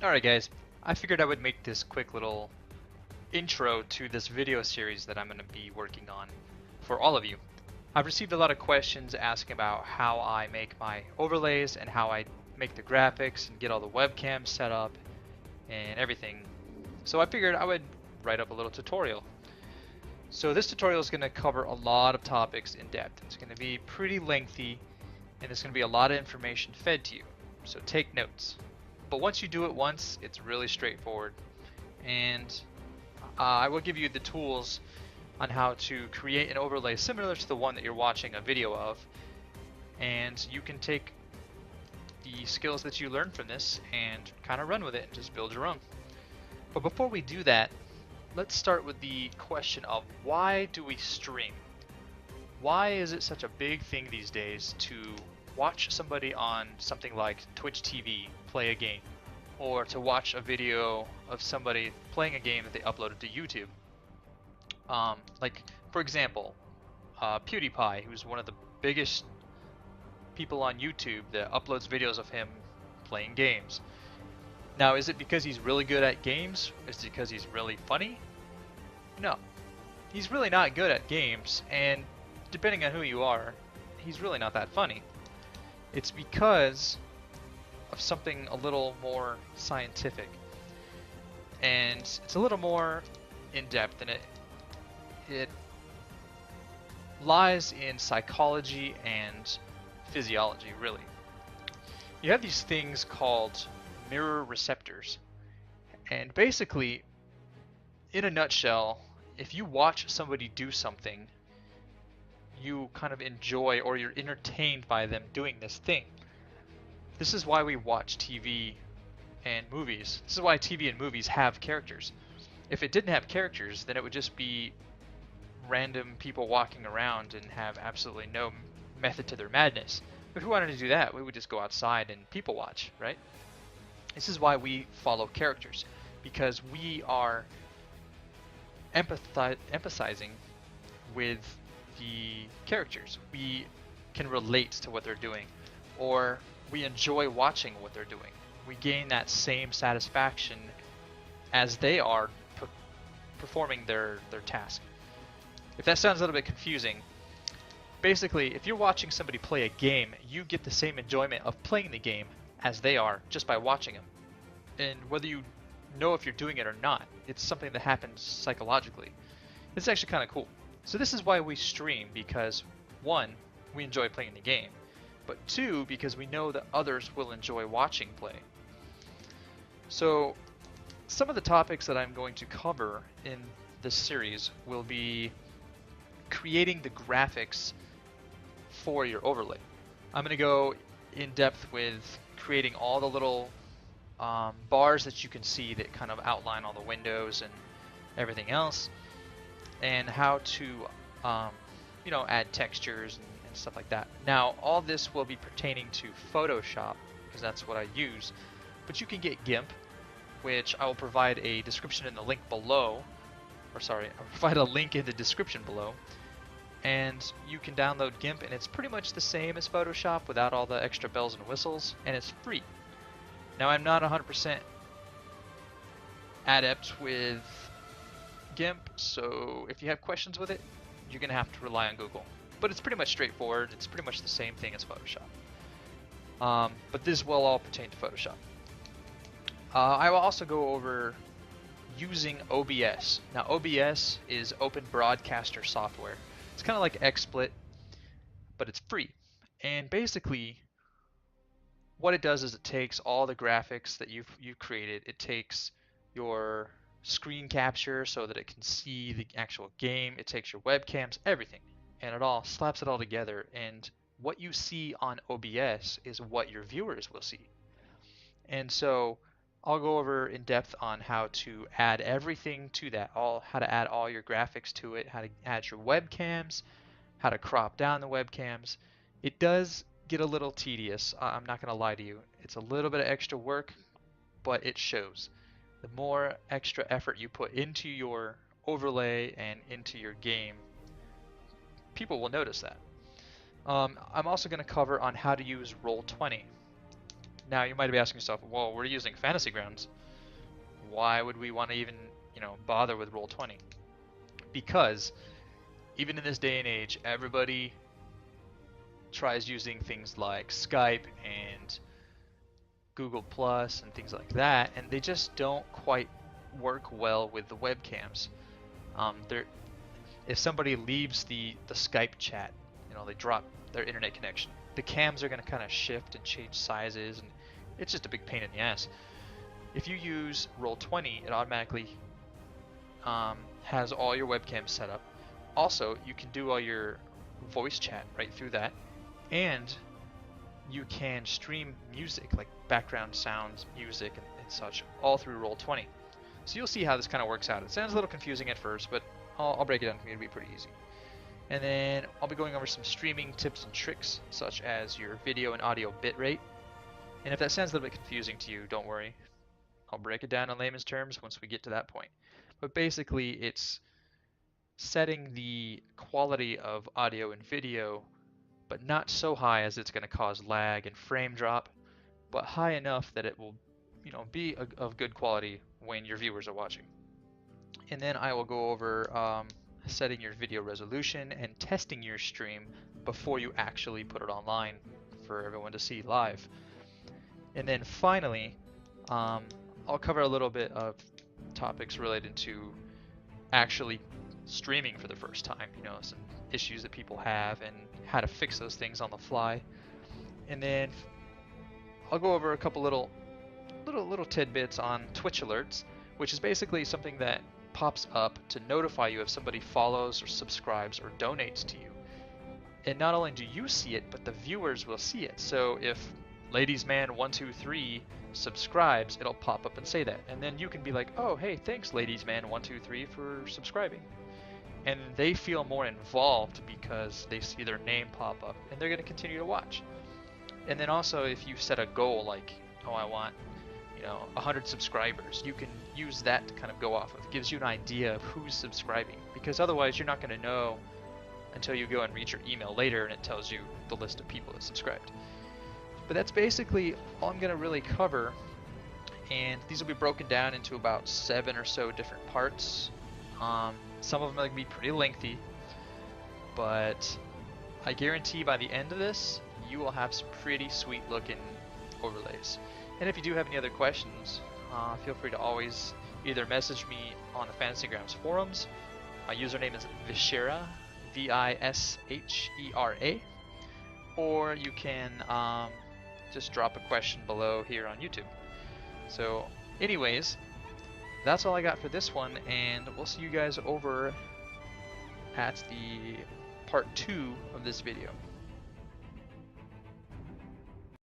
Alright guys, I figured I would make this quick little intro to this video series that I'm going to be working on for all of you. I've received a lot of questions asking about how I make my overlays and how I make the graphics and get all the webcams set up and everything. So I figured I would write up a little tutorial. So this tutorial is going to cover a lot of topics in depth. It's going to be pretty lengthy and there's going to be a lot of information fed to you. So take notes. But once you do it once, it's really straightforward. And I will give you the tools on how to create an overlay similar to the one that you're watching a video of. And you can take the skills that you learn from this and kind of run with it and just build your own. But before we do that, let's start with the question of why do we stream? Why is it such a big thing these days to watch somebody on something like Twitch TV play a game, or to watch a video of somebody playing a game that they uploaded to YouTube? Like, for example, PewDiePie, who's one of the biggest people on YouTube that uploads videos of him playing games. Now, is it because he's really good at games? Is it because he's really funny? No. He's really not good at games, and depending on who you are, he's really not that funny. It's because of something a little more scientific. And it's a little more in depth, and it lies in psychology and physiology, really. You have these things called mirror receptors. And basically, in a nutshell, if you watch somebody do something, you kind of enjoy or you're entertained by them doing this thing. This is why we watch TV and movies. This is why TV and movies have characters. If it didn't have characters, then it would just be random people walking around and have absolutely no method to their madness. If we wanted to do that, we would just go outside and people watch, right? This is why we follow characters, because we are empathizing with the characters. We can relate to what they're doing, or we enjoy watching what they're doing. We gain that same satisfaction as they are performing their task. If that sounds a little bit confusing, basically, if you're watching somebody play a game, you get the same enjoyment of playing the game as they are just by watching them. And whether you know if you're doing it or not, it's something that happens psychologically. It's actually kind of cool. So this is why we stream, because one, we enjoy playing the game, but two, because we know that others will enjoy watching play. So some of the topics that I'm going to cover in this series will be creating the graphics for your overlay. I'm going to go in depth with creating all the little bars that you can see that kind of outline all the windows and everything else, and how to add textures and stuff like that. Now, all this will be pertaining to Photoshop because that's what I use, but you can get GIMP, which I will provide a description in the link below, or sorry, I'll provide a link in the description below, and you can download GIMP, and it's pretty much the same as Photoshop without all the extra bells and whistles, and it's free. Now, I'm not 100% adept with GIMP, so if you have questions with it, you're going to have to rely on Google. But it's pretty much straightforward. It's pretty much the same thing as Photoshop. But this will all pertain to Photoshop. I will also go over using OBS. Now, OBS is Open Broadcaster Software. It's kind of like XSplit, but it's free. And basically, what it does is it takes all the graphics that you've created. It takes your screen capture so that it can see the actual game. It takes your webcams, everything, and it all slaps it all together. And what you see on OBS is what your viewers will see. And so I'll go over in depth on how to add everything to that, how to add all your graphics to it, how to add your webcams, how to crop down the webcams. It does get a little tedious, I'm not going to lie to you. It's a little bit of extra work, but it shows. The more extra effort you put into your overlay and into your game, people will notice that. I'm also going to cover on how to use Roll20. Now you might be asking yourself, well, we're using Fantasy Grounds. Why would we want to even, bother with Roll20? Because even in this day and age, everybody tries using things like Skype and Google Plus and things like that, and they just don't quite work well with the webcams. If somebody leaves the Skype chat, they drop their internet connection, the cams are going to kind of shift and change sizes, and it's just a big pain in the ass. If you use Roll20, it automatically has all your webcams set up. Also, you can do all your voice chat right through that, and you can stream music, like background sounds, music, and such, all through Roll20. So you'll see how this kind of works out. It sounds a little confusing at first, but I'll break it down for you. It'll be pretty easy. And then I'll be going over some streaming tips and tricks, such as your video and audio bitrate. And if that sounds a little bit confusing to you, don't worry. I'll break it down in layman's terms once we get to that point. But basically, it's setting the quality of audio and video, but not so high as it's going to cause lag and frame drop, but high enough that it will, be of good quality when your viewers are watching. And then I will go over setting your video resolution and testing your stream before you actually put it online for everyone to see live. And then finally, I'll cover a little bit of topics related to actually streaming for the first time, some issues that people have and how to fix those things on the fly. And then I'll go over a couple little tidbits on Twitch alerts, which is basically something that pops up to notify you if somebody follows or subscribes or donates to you. And not only do you see it, but the viewers will see it. So if Ladiesman123 subscribes, it'll pop up and say that. And then you can be like, oh, hey, thanks Ladiesman123 for subscribing. And they feel more involved because they see their name pop up, and they're going to continue to watch. And then also, if you set a goal like, oh, I want 100 subscribers, you can use that to kind of go off of. It gives you an idea of who's subscribing, because otherwise you're not going to know until you go and read your email later and it tells you the list of people that subscribed. But that's basically all I'm going to really cover, and these will be broken down into about 7 or so different parts. Some of them are going to be pretty lengthy, but I guarantee by the end of this you will have some pretty sweet looking overlays. And if you do have any other questions, feel free to always either message me on the Fantasy Grounds forums. My username is Vishera, Vishera, or you can just drop a question below here on YouTube. So anyways, that's all I got for this one, and we'll see you guys over at the part 2 of this video.